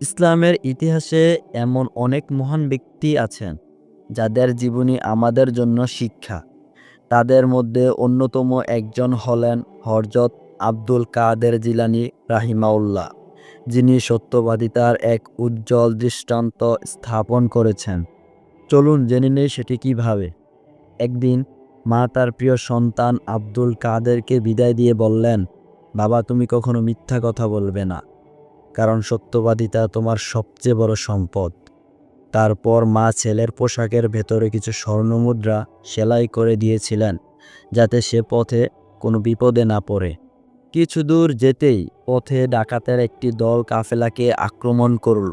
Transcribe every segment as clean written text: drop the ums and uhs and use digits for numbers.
ইসলামের ইতিহাসে এমন অনেক মহান ব্যক্তি আছেন যাদের জীবনী আমাদের জন্য শিক্ষা। তাদের মধ্যে অন্যতম একজন হলেন হযরত আব্দুল কাদের জিলানী রাহিমাহুল্লাহ, যিনি সত্যবাদিতার এক উজ্জ্বল দৃষ্টান্ত স্থাপন করেছেন। চলুন জেনে নেই সেটি কিভাবে। একদিন মা তার প্রিয় সন্তান আব্দুল কাদেরকে বিদায় দিয়ে বললেন, বাবা, তুমি কখনো মিথ্যা কথা বলবে না, কারণ সত্যবাদিতা তোমার সবচেয়ে বড় সম্পদ। তারপর মা ছেলের পোশাকের ভেতরে কিছু স্বর্ণমুদ্রা সেলাই করে দিয়েছিলেন, যাতে সে পথে কোনো বিপদে না পড়ে। কিছু দূর যেতেই পথে ডাকাতের একটি দল কাফেলাকে আক্রমণ করল।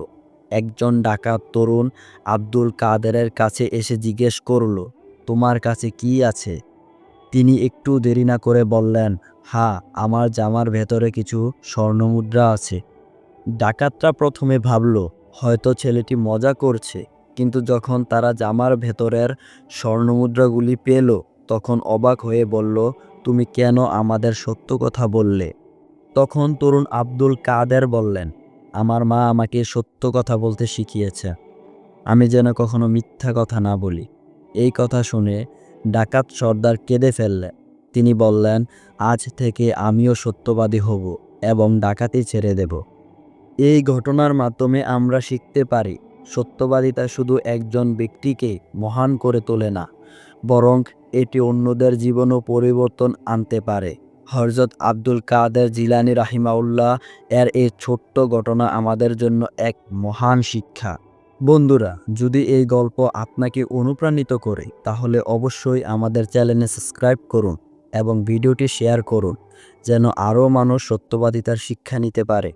একজন ডাকাত তরুণ আব্দুল কাদেরের কাছে এসে জিজ্ঞেস করল, তোমার কাছে কি আছে? তিনি একটু দেরি না করে বললেন, হ্যাঁ, আমার জামার ভেতরে কিছু স্বর্ণমুদ্রা আছে। ডাকাতরা প্রথমে ভাবল হয়তো ছেলেটি মজা করছে, কিন্তু যখন তারা জামার ভেতরের স্বর্ণমুদ্রাগুলি পেল, তখন অবাক হয়ে বলল, তুমি কেন আমাদের সত্য কথা বললে? তখন তরুণ আব্দুল কাদের বললেন, আমার মা আমাকে সত্য কথা বলতে শিখিয়েছে, আমি যেন কখনো মিথ্যা কথা না বলি। এই কথা শুনে ডাকাত সর্দার কেঁদে ফেললেন। তিনি বললেন, আজ থেকে আমিও সত্যবাদী হব এবং ডাকাতি ছেড়ে দেব। এই ঘটনার মাধ্যমে আমরা শিখতে পারি, সত্যবাদিতা শুধু একজন ব্যক্তিকে মহান করে তোলে না, বরং এটি অন্যদের জীবনও পরিবর্তন আনতে পারে। হযরত আব্দুল কাদের জিলানী রাহিমাহুল্লাহ এর এই ছোট্ট ঘটনা আমাদের জন্য এক মহান শিক্ষা। বন্ধুরা, যদি এই গল্প আপনাকে অনুপ্রাণিত করে, তাহলে অবশ্যই আমাদের চ্যানেলে সাবস্ক্রাইব করুন এবং ভিডিওটি শেয়ার করুন, যেন আরও মানুষ সত্যবাদিতার শিক্ষা নিতে পারে।